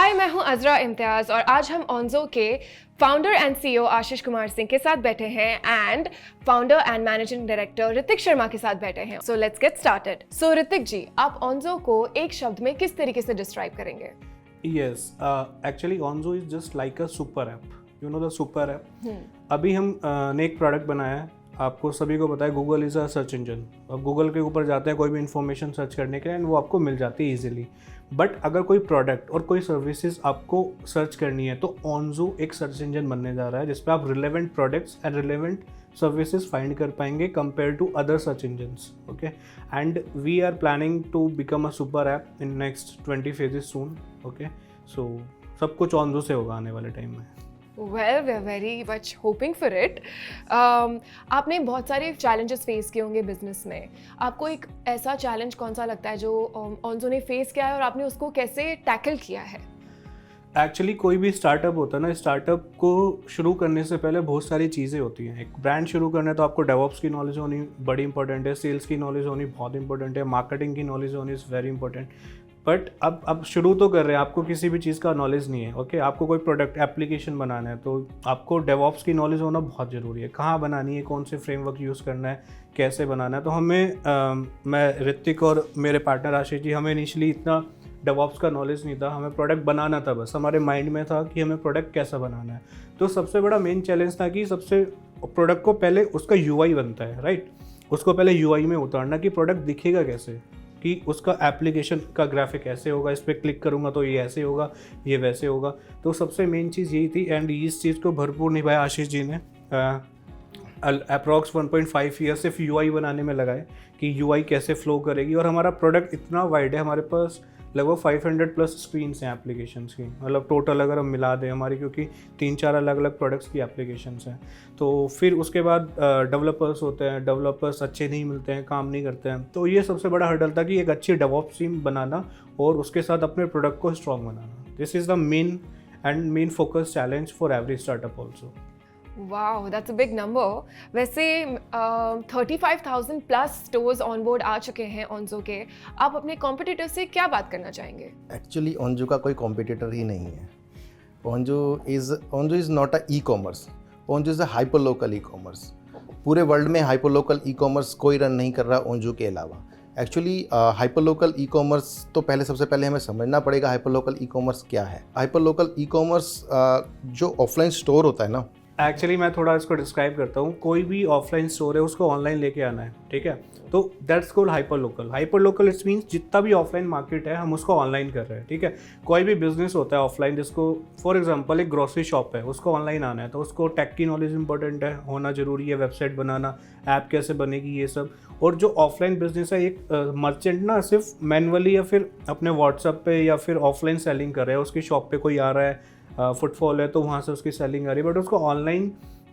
हाय, मैं हूं अजरा इम्तियाज और आज हम ऑन्जो के founder and CEO Ashish Kumar Singh के साथ बैठे हैं and founder and managing director Hrithik Sharma के साथ बैठे हैं। So let's get started. So Hrithik ji, आप ऑन्जो को एक शब्द में किस तरीके से डिस्क्राइब करेंगे? Yes, actually Onzo is just like a super app. You know the super app? अभी हम ने एक प्रोडक्ट बनाया है। आपको सभी को पता है Google is a search engine. अब गूगल के ऊपर जाते हैं कोई भी इन्फॉर्मेशन सर्च करने के लिए एंड वो आपको मिल जाती है ईजिली। बट अगर कोई प्रोडक्ट और कोई सर्विसेज आपको सर्च करनी है तो ऑन्जो एक सर्च इंजन बनने जा रहा है जिसपे आप relevant products and relevant services find कर पाएंगे compare to other search engines. Okay, and we are planning to become a super app in next 20 phases सून। ओके, सो सब कुछ ऑन्जो से होगा आने वाले टाइम में। Well, we are very much hoping for it. आपने बहुत सारे चैलेंजेस फेस किए होंगे बिजनेस में। आपको एक ऐसा चैलेंज कौन सा लगता है जो ऑन्जो ने फेस किया है और आपने उसको कैसे टैकल किया है? एक्चुअली कोई भी स्टार्टअप होता है ना, स्टार्टअप को शुरू करने से पहले बहुत सारी चीज़ें होती हैं। एक ब्रांड शुरू करना है तो आपको डेवऑप्स की नॉलेज होनी बड़ी इंपॉर्टेंट है, सेल्स की नॉलेज होनी बहुत इंपॉर्टेंट है, मार्केटिंग की नॉलेज होनी इज़ वेरी इंपॉर्टेंट। बट अब शुरू तो कर रहे हैं, आपको किसी भी चीज़ का नॉलेज नहीं है। ओके, आपको कोई प्रोडक्ट एप्लीकेशन बनाना है तो आपको डेवऑप्स की नॉलेज होना बहुत ज़रूरी है। कहाँ बनानी है, कौन से फ्रेमवर्क यूज़ करना है, कैसे बनाना है। तो मैं ऋतिक और मेरे पार्टनर आशीष जी, हमें इनिशियली इतना डेवऑप्स का नॉलेज नहीं था। हमें प्रोडक्ट बनाना था, बस हमारे माइंड में था कि हमें प्रोडक्ट कैसा बनाना है। तो सबसे बड़ा मेन चैलेंज था कि सबसे प्रोडक्ट को पहले उसका यूआई बनता है, राइट। उसको पहले यूआई में उतारना कि प्रोडक्ट दिखेगा कैसे, कि उसका एप्लीकेशन का ग्राफिक ऐसे होगा, इस पर क्लिक करूँगा तो ये ऐसे होगा, ये वैसे होगा। तो सबसे मेन चीज़ यही थी एंड इस चीज़ को भरपूर निभाया आशीष जी ने। अप्रॉक्स 1.5 ईयर सिर्फ यूआई बनाने में लगाए कि यूआई कैसे फ्लो करेगी। और हमारा प्रोडक्ट इतना वाइड है, हमारे पास लगभग 500 प्लस स्क्रीन्स हैं एप्लीकेशंस की, मतलब टोटल अगर हम मिला दें हमारी, क्योंकि 3-4 अलग अलग प्रोडक्ट्स की एप्लीकेशंस हैं। तो फिर उसके बाद डेवलपर्स होते हैं, डेवलपर्स अच्छे नहीं मिलते हैं, काम नहीं करते हैं। तो ये सबसे बड़ा हर्डल था कि एक अच्छी डेवऑप्स टीम बनाना और उसके साथ अपने प्रोडक्ट को strong banana. This is the main focus challenge for every startup also. Wow, that's a big number. वैसे 35,000 प्लस स्टोर्स ऑन बोर्ड आ चुके हैं ऑन्जो के। आप अपने कॉम्पिटिटर से क्या बात करना चाहेंगे? एक्चुअली ऑन्जो का कोई कॉम्पिटिटर ही नहीं है। Onjo is not a e commerce, Onjo is a hyper local e commerce. पूरे वर्ल्ड में हाइपर लोकल ई कॉमर्स कोई रन नहीं कर रहा ऑन्जो के अलावा। Actually hyper local e commerce तो सबसे पहले हमें समझना पड़ेगा हाइपर लोकल ई कॉमर्स क्या है। हाइपर लोकल ई कॉमर्स जो ऑफलाइन स्टोर होता है ना, एक्चुअली मैं थोड़ा इसको डिस्क्राइब करता हूँ। कोई भी ऑफलाइन स्टोर है उसको ऑनलाइन लेके आना है, ठीक है। तो that's called hyper local. Hyper local it's means जितना भी ऑफलाइन मार्केट है हम उसको ऑनलाइन कर रहे हैं, ठीक है। कोई भी बिजनेस होता है ऑफलाइन, जिसको फॉर एग्जांपल एक ग्रोसरी शॉप है, उसको ऑनलाइन आना है तो उसको टेक की नॉलेज इंपॉर्टेंट है, होना जरूरी है, वेबसाइट बनाना, ऐप कैसे बनेगी, ये सब। और जो ऑफलाइन बिजनेस है, एक मर्चेंट ना सिर्फ मैनुअली या फिर अपने व्हाट्सएप पे या फिर ऑफलाइन सेलिंग कर रहा है, उसकी शॉप पे कोई आ रहा है, फुटफॉल है तो वहाँ से उसकी सेलिंग आ रही है, बट उसको ऑनलाइन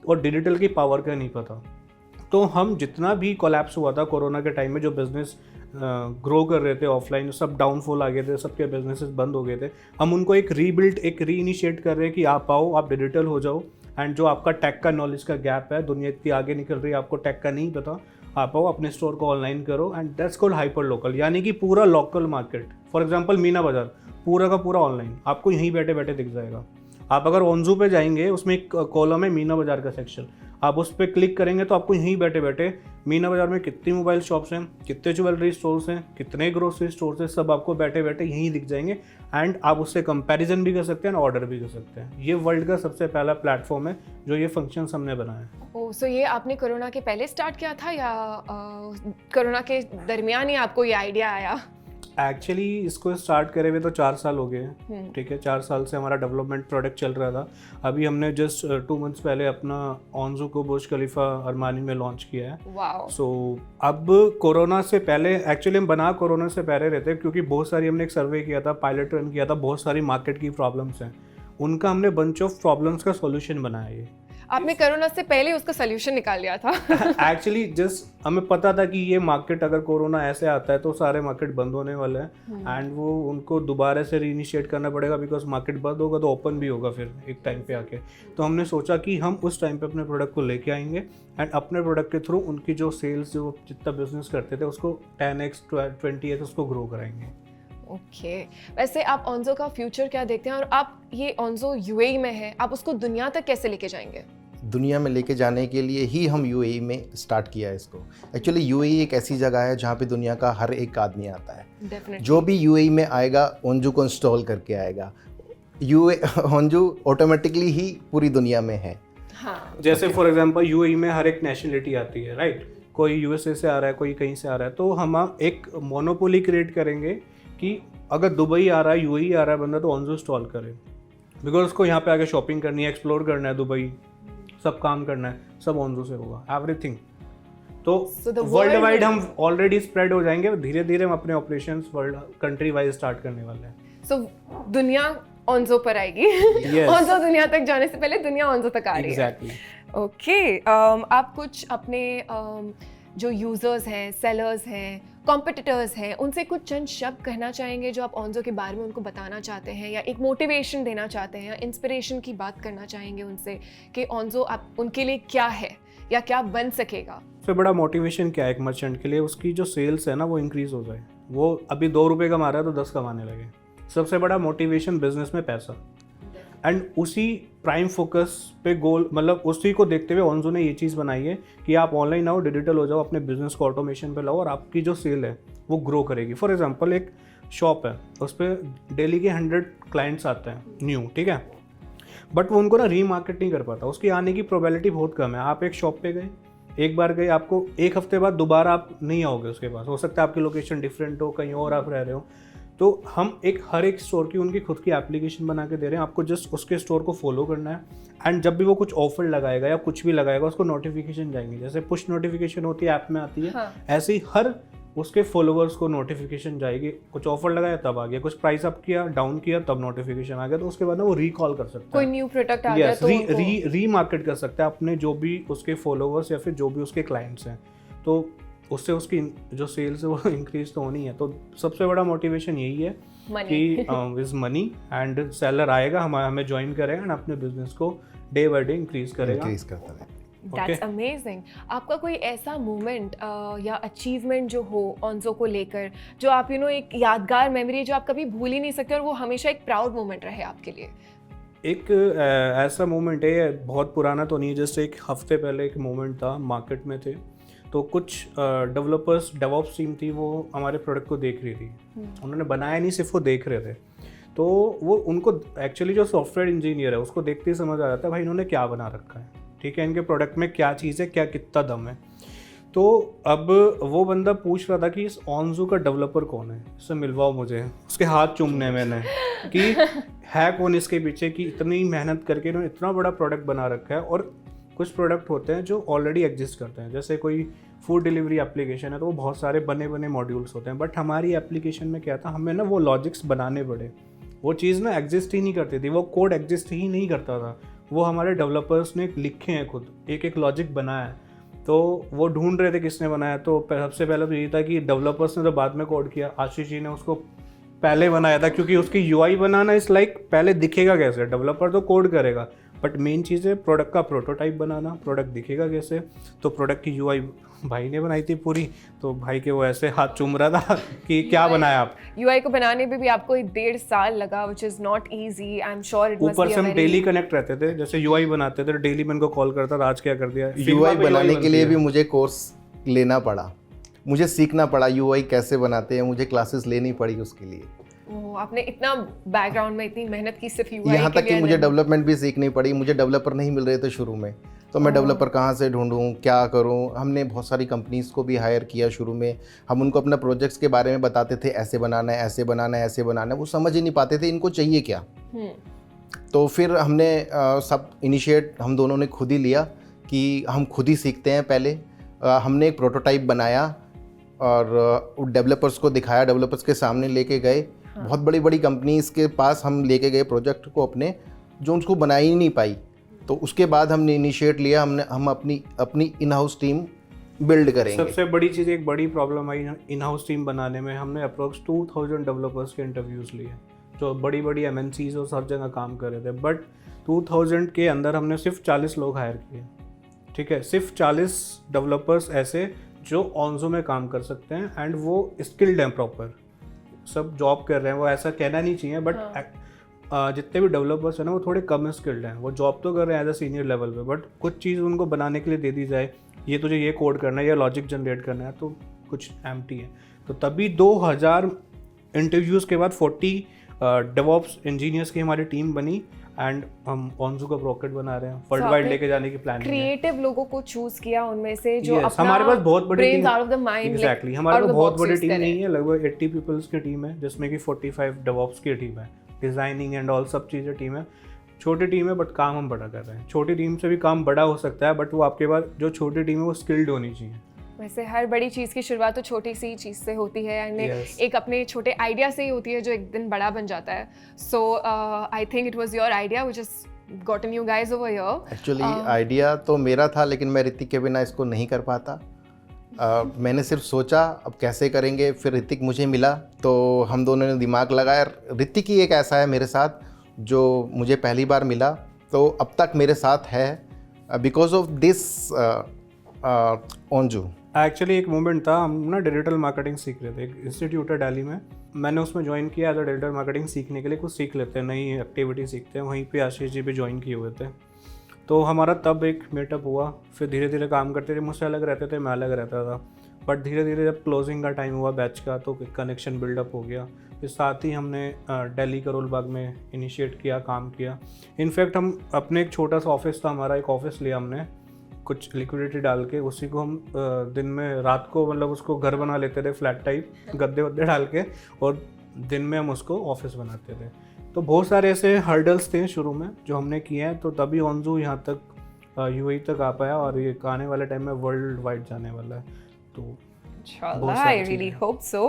और डिजिटल की पावर का नहीं पता। तो हम जितना भी कोलैप्स हुआ था कोरोना के टाइम में, जो बिज़नेस ग्रो कर रहे थे ऑफलाइन, सब डाउनफॉल आ गए थे, सबके बिजनेसेस बंद हो गए थे, हम उनको एक रीइनिशिएट कर रहे हैं कि आप आओ, आप डिजिटल हो जाओ। एंड जो आपका टेक का नॉलेज का गैप है, दुनिया इतनी आगे निकल रही है, आपको टेक का नहीं पता, आप आओ अपने स्टोर को ऑनलाइन करो। And that's called hyper local, यानी कि पूरा local market. For example Meena बाज़ार पूरा का पूरा ऑनलाइन आपको यहीं बैठे बैठे दिख जाएगा। आप अगर ऑन्जो पे जाएंगे, उसमें एक कॉलम है मीना बाज़ार का सेक्शन, आप उस पर क्लिक करेंगे तो आपको यहीं बैठे बैठे मीना बाज़ार में कितनी मोबाइल शॉप्स हैं, कितने ज्वेलरी स्टोर्स हैं, कितने ग्रोसरी स्टोर्स हैं, सब आपको बैठे बैठे यहीं दिख जाएंगे। एंड आप उससे कंपैरिजन भी कर सकते हैं, ऑर्डर भी कर सकते हैं। ये वर्ल्ड का सबसे पहला प्लेटफॉर्म है जो ये फंक्शन हमने बनाया है। ओह, सो ये आपने कोरोना के पहले स्टार्ट किया था या कोरोना के दरमियान ही आपको ये आइडिया आया? एक्चुअली इसको स्टार्ट करे हुए तो 4 साल हो गए, ठीक है। 4 साल से हमारा डेवलपमेंट प्रोडक्ट चल रहा था। अभी हमने जस्ट 2 मंथ्स पहले अपना ऑन्जो को बुर्ज खलीफा अरमानी में लॉन्च किया है। वाओ। सो अब कोरोना से पहले, एक्चुअली हम बना कोरोना से पहले रहते, क्योंकि बहुत सारी हमने एक सर्वे किया था, पायलट रन किया था, बहुत सारी मार्केट की प्रॉब्लम्स हैं, उनका हमने बंच ऑफ प्रॉब्लम्स का सॉल्यूशन बनाया। ये आपने कोरोना से पहले उसका सोल्यूशन निकाल लिया था। एक्चुअली जस्ट हमें पता था कि ये मार्केट अगर कोरोना ऐसे आता है तो सारे मार्केट बंद होने वाले हैं एंड वो उनको दोबारा से रीइनिशिएट करना पड़ेगा, बिकॉज मार्केट बंद होगा तो ओपन भी होगा फिर एक टाइम पे आके। तो हमने सोचा कि हम उस टाइम पे अपने प्रोडक्ट को लेके आएंगे एंड अपने प्रोडक्ट के थ्रू उनकी जो सेल्स, जो जितना बिजनेस करते थे उसको 10x 20x उसको ग्रो कराएंगे। ओके वैसे आप ऑन्जो का फ्यूचर क्या देखते हैं और आप ये ऑन्जो यूएई में है, आप उसको दुनिया तक कैसे लेके जाएंगे? दुनिया में लेके जाने के लिए ही हम यूएई में स्टार्ट किया है इसको। एक्चुअली यूएई एक ऐसी जगह है जहाँ पे दुनिया का हर एक आदमी आता है। डेफिनेटली जो भी यूएई में आएगा ओंजू को इंस्टॉल करके आएगा। ओंजू ऑटोमेटिकली ही पूरी दुनिया में है। हाँ जैसे फॉर एग्जांपल यूएई में हर एक नेशनलिटी आती है, राइट? कोई यूएसए से आ रहा है, कोई कहीं से आ रहा है, तो हम एक मोनोपोली क्रिएट करेंगे कि अगर दुबई आ रहा है, यूएई आ रहा है बंदा, तो ऑन्जो इंस्टॉल करे, बिकॉज उसको यहाँ पे आके शॉपिंग करनी है, एक्सप्लोर करना है दुबई, सब काम करना है, सब ऑन्जो से होगा एवरीथिंग। तो वर्ल्ड वाइड हम ऑलरेडी स्प्रेड हो जाएंगे, धीरे धीरे हम अपने operations world country wise start करने वाले हैं। सो दुनिया ऑन्जो पर आएगी। Yes. ऑन्जो दुनिया तक जाने से पहले दुनिया ऑन्जो तक आ रही है। एग्जैक्टली। ओके आप कुछ अपने जो यूजर्स हैं, सेलर्स हैं, कॉम्पिटिटर्स हैं, उनसे कुछ चंद शब्द कहना चाहेंगे जो आप ऑन्जो के बारे में उनको बताना चाहते हैं, या एक मोटिवेशन देना चाहते हैं, या इंस्पिरेशन की बात करना चाहेंगे उनसे कि ऑन्जो आप उनके लिए क्या है या क्या बन सकेगा? सबसे बड़ा मोटिवेशन क्या है एक मर्चेंट के लिए? उसकी जो सेल्स है ना वो इंक्रीज हो जाए। वो अभी 2 रुपये कमा रहा है तो 10 कमाने लगे। सबसे बड़ा मोटिवेशन बिजनेस में पैसा, एंड उसी प्राइम फोकस पे गोल, मतलब उसी को देखते हुए ऑन्जो ने ये चीज़ बनाई है कि आप ऑनलाइन आओ, डिजिटल हो जाओ, अपने बिजनेस को ऑटोमेशन पे लाओ और आपकी जो सेल है वो ग्रो करेगी। फॉर एग्जांपल एक शॉप है, उस पर डेली के 100 क्लाइंट्स आते हैं न्यू, ठीक है, बट वो उनको ना रीमार्केट नहीं कर पाता, उसकी आने की प्रोबेबिलिटी बहुत कम है। आप एक शॉप पे गए, एक बार गए, आपको 1 हफ्ते बाद दोबारा आप नहीं आओगे उसके पास, हो सकता है आपकी लोकेशन डिफरेंट हो, कहीं और आप रह रहे हो। तो हम हर एक स्टोर की उनकी खुद की एप्लीकेशन बना के दे रहे हैं, आपको जस्ट उसके स्टोर को फॉलो करना है, एंड जब भी वो कुछ ऑफर लगाएगा या कुछ भी लगाएगा उसको नोटिफिकेशन जाएंगी। जैसे पुश नोटिफिकेशन होती है ऐप में आती है, हाँ. ऐसे ही हर उसके फॉलोअर्स को नोटिफिकेशन जाएगी। कुछ ऑफर लगाया तब आ गया, कुछ प्राइस अप किया, डाउन किया, तब नोटिफिकेशन आ गया, तो उसके बाद ना वो रिकॉल कर सकता कोई है, न्यू प्रोडक्ट आ गया तो रीमार्केट कर सकता है अपने जो भी उसके फॉलोअर्स या फिर जो भी उसके क्लाइंट्स हैं, तो उससे उसकी जो सेल्स है वो इंक्रीज तो होनी है। तो सबसे बड़ा मोटिवेशन यही है कि इज मनी, एंड सेलर आएगा, हमें ज्वाइन करेगा एंड अपने बिजनेस को डे बाय डे इंक्रीज करेगा। That's amazing. आपका कोई ऐसा मोमेंट या अचीवमेंट जो हो ऑन्जो को लेकर, जो आप एक यादगार मेमोरी जो आप कभी भूल ही नहीं सकते और वो हमेशा एक प्राउड मोमेंट रहे आपके लिए? एक ऐसा मोमेंट है, बहुत पुराना तो नहीं, जस्ट एक हफ्ते पहले एक मोमेंट था। मार्केट में थे तो कुछ डेवलपर्स, डेवऑप्स टीम थी, वो हमारे प्रोडक्ट को देख रही थी। उन्होंने बनाया नहीं, सिर्फ वो देख रहे थे। तो वो उनको एक्चुअली जो सॉफ्टवेयर इंजीनियर है उसको देखते ही समझ आ जाता है भाई इन्होंने क्या बना रखा है, ठीक है, इनके प्रोडक्ट में क्या चीज़ है, क्या कितना दम है। तो अब वो बंदा पूछ रहा था कि इस ऑन्जो का डेवलपर कौन है, इससे मिलवाओ मुझे। उसके हाथ चूमने मैंने कि है कौन इसके पीछे, कि इतनी मेहनत करके इन्होंने इतना बड़ा प्रोडक्ट बना रखा है। और कुछ प्रोडक्ट होते हैं जो ऑलरेडी एग्जिस्ट करते हैं, जैसे कोई फूड डिलीवरी एप्लीकेशन है तो वो बहुत सारे बने बने मॉड्यूल्स होते हैं, बट हमारी एप्लीकेशन में क्या था, हमें ना वो लॉजिक्स बनाने पड़े। वो चीज़ ना एग्जिस्ट ही नहीं करती थी, वो कोड एग्जिस्ट ही नहीं करता था, वो हमारे डेवलपर्स ने लिखे हैं खुद, एक एक लॉजिक बनाया है। तो वो ढूंढ रहे थे किसने बनाया, तो सबसे पहले तो यही था कि डेवलपर्स ने तो बाद में कोड किया, आशीष जी ने उसको पहले बनाया था, क्योंकि उसकी यूआई बनाना इस लाइक पहले दिखेगा कैसे, डेवलपर तो कोड करेगा, बट मेन चीज़ है प्रोडक्ट का प्रोटोटाइप बनाना, प्रोडक्ट दिखेगा कैसे। तो प्रोडक्ट की यूआई भाई ने बनाई थी पूरी, तो भाई के वो ऐसे हाथ चूम रहा था कि क्या बनाया आप। यूआई को बनाने में भी आपको 1.5 साल लगा, which is not easy. I'm sure it must ऊपर be से a हम very... डेली कनेक्ट रहते थे, जैसे यूआई बनाते थे डेली मैं इनको कॉल करता था, आज क्या कर दिया। यूआई बनाने के लिए भी मुझे कोर्स लेना पड़ा, मुझे सीखना पड़ा यूआई कैसे बनाते हैं, मुझे क्लासेस लेनी पड़ी उसके लिए। आपने इतना बैकग्राउंड में इतनी मेहनत की सिर्फ यूआई यहाँ तक कि मुझे डेवलपमेंट भी सीखनी पड़ी। मुझे डेवलपर नहीं मिल रहे थे शुरू में, तो मैं डेवलपर कहाँ से ढूंढूं, क्या करूं। हमने बहुत सारी कंपनीज़ को भी हायर किया शुरू में, हम उनको अपना प्रोजेक्ट्स के बारे में बताते थे, ऐसे बनाना है, ऐसे बनाना है, ऐसे बनाना है, वो समझ ही नहीं पाते थे इनको चाहिए क्या। तो फिर हमने सब इनिशिएट हम दोनों ने खुद ही लिया कि हम खुद ही सीखते हैं। पहले हमने एक प्रोटोटाइप बनाया और डेवलपर्स को दिखाया, डेवलपर्स के सामने लेके गए। बहुत बड़ी बड़ी कंपनीज़ के पास हम लेके गए प्रोजेक्ट को अपने, जो उनको बना ही नहीं पाई। तो उसके बाद हमने इनिशिएट लिया, हम अपनी इन हाउस टीम बिल्ड करेंगे। सबसे बड़ी चीज़, एक बड़ी problem I in house team बनाने में, हमने अप्रोक्स 2000 डेवलपर्स के इंटरव्यूज़ लिए, जो बड़ी बड़ी MNCs और सब जगह काम कर रहे थे, बट 2000 के अंदर हमने सिर्फ 40 लोग हायर किए, ठीक है, सिर्फ 40 डेवलपर्स ऐसे जो ऑन्जो में काम कर सकते हैं, एंड वो स्किल्ड हैं प्रॉपर। सब जॉब कर रहे हैं, वो ऐसा कहना नहीं चाहिए, बट जितने भी डेवलपर्स हैं ना वो थोड़े कम स्किल्ड हैं, वो जॉब तो कर रहे हैं एज अ सीनियर लेवल पे, बट कुछ चीज़ उनको बनाने के लिए दे दी जाए, ये तुझे ये कोड करना है या लॉजिक जनरेट करना है, तो कुछ एम्प्टी है। तो तभी 2000 इंटरव्यूज़ के बाद 40 डेवॉप्स इंजीनियर्स की हमारी टीम बनी, एंड हम ऑन्जो का रॉकेट बना रहे हैं, वर्ल्ड वाइड लेके जाने की प्लानिंग है। क्रिएटिव लोगों को चूज किया उनमें से जो Yes, अपना हमारे पास बहुत बड़ी team, out of the mind, exactly, हमारे पास बहुत बड़ी टीम नहीं है, लगभग 80 पीपल्स की टीम है, जिसमें कि 45 डेवॉप्स की टीम है, डिजाइनिंग एंड ऑल सब चीज़ें टीम है। छोटी टीम है बट काम हम बड़ा कर रहे हैं। छोटी टीम से भी काम बड़ा हो सकता है, बट वो आपके पास जो छोटी टीम है वो स्किल्ड होनी चाहिए। वैसे हर बड़ी चीज़ की शुरुआत तो छोटी सी चीज़ से होती है, एंड Yes. एक अपने छोटे आइडिया से ही होती है जो एक दिन बड़ा बन जाता है। So I think it was your idea which is gotten you guys over here. Actually idea तो मेरा था, लेकिन मैं ऋतिक के बिना इसको नहीं कर पाता। मैंने सिर्फ सोचा अब कैसे करेंगे, फिर ऋतिक मुझे मिला तो हम दोनों ने दिमाग लगाया। ऋतिक ही एक ऐसा है मेरे साथ जो मुझे पहली बार मिला, तो अब तक मेरे साथ है बिकॉज ऑफ दिस ऑन्जू। एक्चुअली एक मोमेंट था, हम ना डिजिटल मार्केटिंग सीख रहे थे, एक इंस्टीट्यूट है दिल्ली में, मैंने उसमें ज्वाइन किया एज अ डिजिटल मार्केटिंग सीखने के लिए, कुछ सीख लेते हैं, नई एक्टिविटी सीखते हैं। वहीं पे आशीष जी भी ज्वाइन किए हुए थे, तो हमारा तब एक मीटअप हुआ। फिर धीरे धीरे काम करते थे, मुझसे अलग रहते थे, मैं अलग रहता था, बट धीरे धीरे जब क्लोजिंग का टाइम हुआ बैच का तो कनेक्शन बिल्डअप हो गया। फिर साथ ही हमने दिल्ली करोल बाग में इनिशिएट किया, काम किया। इनफैक्ट हम अपने एक छोटा सा ऑफिस था हमारा, एक ऑफिस लिया हमने कुछ लिक्विडिटी डाल के, उसी को हम दिन में रात को मतलब उसको घर बना लेते थे, फ्लैट टाइप गद्दे वद्दे डाल के, और दिन में हम उसको ऑफिस बनाते थे। तो बहुत सारे ऐसे हर्डल्स थे शुरू में जो हमने किए हैं, तो तभी ऑन्जो यहाँ तक यूएई तक आ पाया, और ये आने वाले टाइम में वर्ल्ड वाइड जाने वाला है। तो आई रियली होप सो।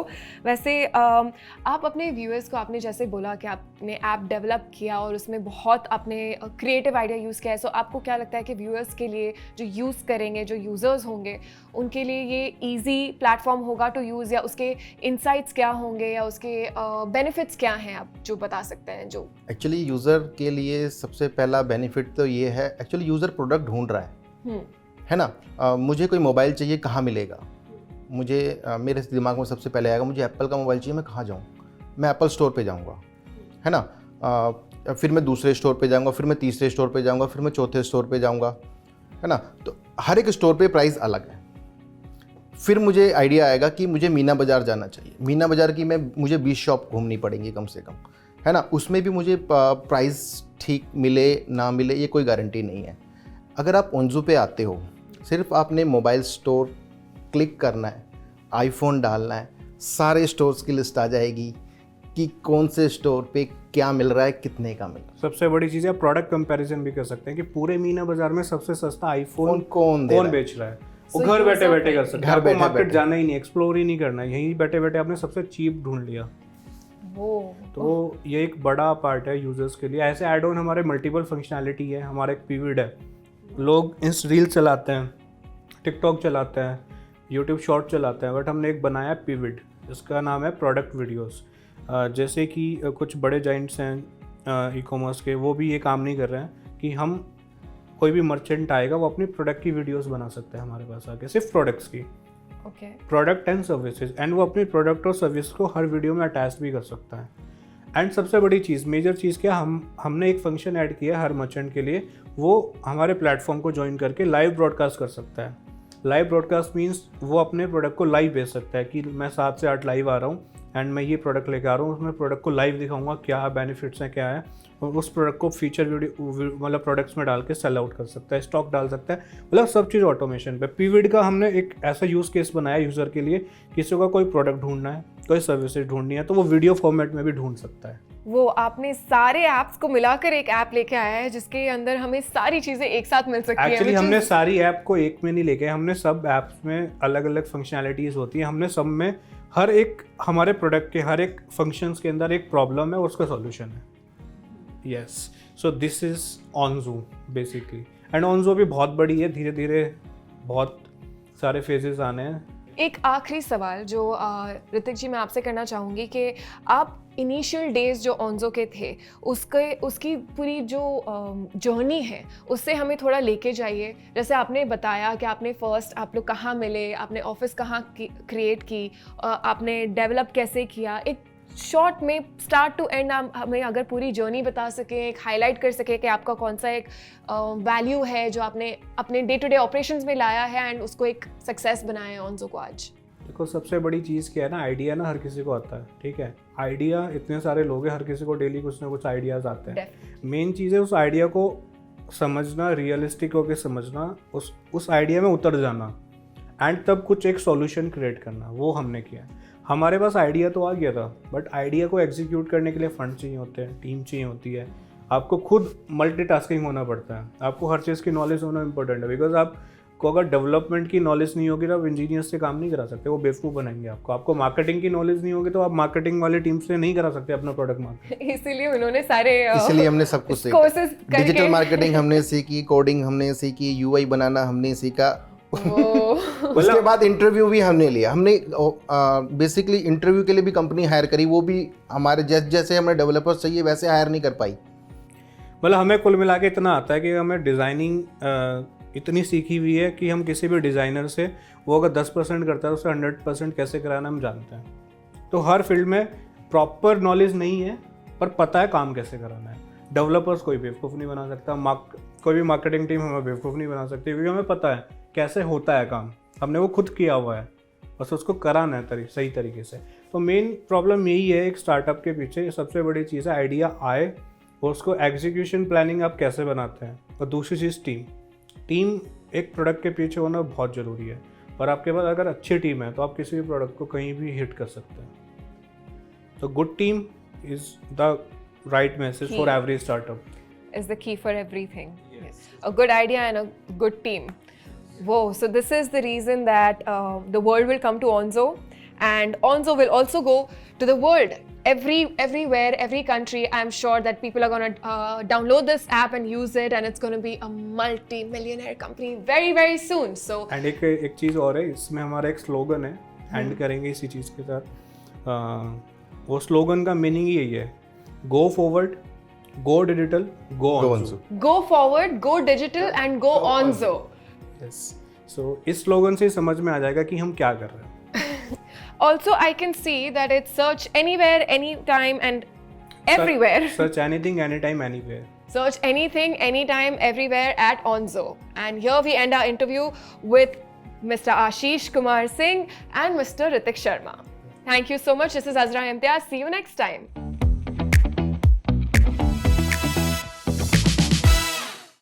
वैसे आप अपने व्यूअर्स को, आपने जैसे बोला कि आपने ऐप डेवलप किया और उसमें बहुत आपने क्रिएटिव आइडिया यूज़ किया है, सो आपको क्या लगता है कि व्यूअर्स के लिए जो यूज़ करेंगे, जो यूज़र्स होंगे, उनके लिए ये इजी प्लेटफॉर्म होगा टू यूज़, या उसके इनसाइट्स क्या होंगे, या उसके बेनिफिट्स क्या हैं, आप जो बता सकते हैं? जो एक्चुअली यूज़र के लिए सबसे पहला बेनिफिट तो ये है, एक्चुअली यूज़र प्रोडक्ट ढूंढ रहा है ना। मुझे कोई मोबाइल चाहिए, कहाँ मिलेगा? मुझे मेरे दिमाग में सबसे पहले आएगा मुझे एप्पल का मोबाइल चाहिए, मैं कहाँ जाऊँ? मैं एप्पल स्टोर पे जाऊँगा, है ना। फिर मैं दूसरे स्टोर पे जाऊँगा, फिर मैं तीसरे स्टोर पे जाऊँगा, फिर मैं चौथे स्टोर पे जाऊँगा, है ना। तो हर एक स्टोर पे प्राइस अलग है। फिर मुझे आइडिया आएगा कि मुझे मीना बाज़ार जाना चाहिए, मीना बाज़ार की मुझे 20 शॉप घूमनी पड़ेंगी कम से कम, है ना। उसमें भी मुझे प्राइस ठीक मिले ना मिले ये कोई गारंटी नहीं है। अगर आप ऑन्जो पे आते हो, सिर्फ आपने मोबाइल स्टोर क्लिक करना है, आईफोन डालना है, सारे स्टोर्स की लिस्ट आ जाएगी कि कौन से स्टोर पे क्या मिल रहा है, कितने का मिल रहा है। सबसे बड़ी चीज़ है आप प्रोडक्ट कंपैरिजन भी कर सकते हैं कि पूरे मीना बाजार में सबसे सस्ता आईफोन कौन बेच रहा है, वो घर बैठे बैठे कर सकते हैं। घर बैठे मार्केट बैठे जाना ही नहीं, एक्सप्लोर ही नहीं करना है, यहीं बैठे बैठे आपने सबसे चीप ढूंढ लिया। तो ये एक बड़ा पार्ट है यूजर्स के लिए। ऐसे एड ऑन हमारे मल्टीपल फंक्शनैलिटी है। हमारा एक पिविड है, लोग इंस्ट रील चलाते हैं, टिकटॉक चलाते हैं, यूट्यूब शॉर्ट चलाते हैं, बट हमने एक बनाया पिविड जिसका नाम है प्रोडक्ट वीडियोस। जैसे कि कुछ बड़े जाइंट्स हैं ई कॉमर्स के, वो भी ये काम नहीं कर रहे हैं कि हम कोई भी मर्चेंट आएगा वो अपनी प्रोडक्ट की वीडियोस बना सकते हैं हमारे पास आके, सिर्फ प्रोडक्ट्स की, प्रोडक्ट एंड सर्विसेज, एंड वो अपनी प्रोडक्ट और सर्विस को हर वीडियो में अटैच भी कर सकता है। एंड सबसे बड़ी चीज़, मेजर चीज़ क्या, हमने एक फंक्शन ऐड किया हर मर्चेंट के लिए, वो हमारे प्लेटफॉर्म को ज्वाइन करके लाइव ब्रॉडकास्ट कर सकता है। लाइव ब्रॉडकास्ट मीन्स वो अपने प्रोडक्ट को लाइव भेज सकता है कि मैं 7 से 8 लाइव आ रहा हूँ एंड मैं ये प्रोडक्ट लेकर आ रहा हूँ, उसमें प्रोडक्ट को लाइव दिखाऊंगा क्या बेनिफिट्स हैं, क्या है, और उस प्रोडक्ट को फीचर वीडियो मतलब प्रोडक्ट्स में डाल के सेल आउट कर सकता है, स्टॉक डाल सकता है, मतलब सब चीज़ ऑटोमेशन पे। पिविड का हमने एक ऐसा यूज़ केस बनाया यूज़र के लिए, किसी का कोई प्रोडक्ट ढूंढना है, कोई सर्विसेज ढूंढनी है, तो वो वीडियो फॉर्मेट में भी ढूंढ सकता है। वो आपने सारे ऐप्स को मिलाकर एक ऐप लेके आया है जिसके अंदर हमें सारी चीज़ें एक साथ मिल सकती हैं। एक्चुअली हमने सारी ऐप को एक में नहीं लेके, हमने सब ऐप्स में अलग अलग फंक्शनैलिटीज़ होती हैं, हमने सब में हर एक हमारे प्रोडक्ट के हर एक फंक्शंस के अंदर एक प्रॉब्लम है और उसका सॉल्यूशन है। Yes, so this is Onjo basically, and Onjo भी बहुत बड़ी है, धीरे धीरे बहुत सारे फेजेस आने हैं। एक आखिरी सवाल जो ऋतिक जी मैं आपसे करना चाहूँगी कि आप इनिशियल डेज जो ऑन्जो के थे उसकी पूरी जो जर्नी है उससे हमें थोड़ा लेके जाइए। जैसे आपने बताया कि आपने फर्स्ट आप लोग कहाँ मिले, आपने ऑफिस कहाँ क्रिएट की, आपने डेवलप कैसे किया, एक शॉर्ट में स्टार्ट टू एंड आप हमें अगर पूरी जर्नी बता सकें, एक हाईलाइट कर सकें कि आपका कौन सा एक वैल्यू है जो आपने अपने डे टू डे ऑपरेशंस में लाया है एंड उसको एक सक्सेस बनाया है ऑन्जो को आज। देखो सबसे बड़ी चीज़ क्या है ना, आइडिया ना हर किसी को आता है, ठीक है। आइडिया इतने सारे लोग हैं, हर किसी को डेली कुछ ना कुछ आइडियाज़ आते हैं। मेन चीज़ है उस आइडिया को समझना, रियलिस्टिक होकर समझना, उस आइडिया में उतर जाना एंड तब कुछ एक सॉल्यूशन क्रिएट करना। वो हमने किया। हमारे पास आइडिया तो आ गया था, बट आइडिया को एग्जीक्यूट करने के लिए फंड चाहिए होते हैं, टीम चाहिए होती है, आपको खुद मल्टीटास्किंग होना पड़ता है, आपको हर चीज़ की नॉलेज होना इंपॉर्टेंट है। बिकॉज आपको अगर डेवलपमेंट की नॉलेज नहीं होगी तो आप इंजीनियर्स से काम नहीं करा सकते, वो बेवकूफ़ बनाएंगे आपको मार्केटिंग की नॉलेज नहीं होगी तो आप मार्केटिंग वाली टीम से नहीं करा सकते अपना प्रोडक्ट मार्केट। इसीलिए उन्होंने सारे इसलिए हमने सब कुछ सीखा। कोर्सेज डिजिटल मार्केटिंग हमने सीखी, कोडिंग हमने सीखी, यूआई बनाना हमने सीखा। उसके बाद इंटरव्यू भी हमने लिया। हमने बेसिकली इंटरव्यू के लिए भी कंपनी हायर करी, वो भी हमारे जैसे हमें डेवलपर्स चाहिए वैसे हायर नहीं कर पाई। मतलब हमें कुल मिला के इतना आता है कि हमें डिज़ाइनिंग इतनी सीखी हुई है कि हम किसी भी डिज़ाइनर से वो अगर 10% करता है उसे 100% कैसे कराना हम जानते हैं। तो हर फील्ड में प्रॉपर नॉलेज नहीं है पर पता है काम कैसे कराना है। डेवलपर्स कोई बेवकूफ़ नहीं बना सकता, कोई भी मार्केटिंग टीम हमें बेवकूफ़ नहीं बना सकती, क्योंकि हमें पता है कैसे होता है काम, हमने वो खुद किया हुआ है, बस उसको कराना है सही तरीके से। तो मेन प्रॉब्लम यही है एक स्टार्टअप के पीछे, सबसे बड़ी चीज़ है आइडिया आए और उसको एग्जीक्यूशन प्लानिंग आप कैसे बनाते हैं। और दूसरी चीज़ टीम एक प्रोडक्ट के पीछे होना बहुत ज़रूरी है, और आपके पास अगर अच्छी टीम है तो आप किसी भी प्रोडक्ट को कहीं भी हिट कर सकते हैं। तो good team is the right message for every startup, is the key for everything. Yes. A good idea and a good team. Whoa, so this is the reason that the world will come to Onzo, and Onzo will also go to the world. Everywhere, every country, I'm sure that people are going to download this app and use it, and it's going to be a multi-millionaire company very, very soon. So and एक चीज़ और है, इसमें हमारा एक slogan है, and करेंगे इसी चीज़ के साथ। वो स्लोगन का मीनिंग यही है, go forward, go digital, go Onzo. Go forward, go digital, and go Onzo. Yes. So इस स्लोगन से समझ में आ जाएगा कि हम क्या कर रहे हैं। Also, I can see that it's search anywhere, anytime, and everywhere. Search anything, anytime, anywhere. Search anything, anytime, everywhere at Onzo. And here we end our interview with Mr. Ashish Kumar Singh and Mr. Ritik Sharma. Thank you so much. This is Azra Imtiaz. See you next time.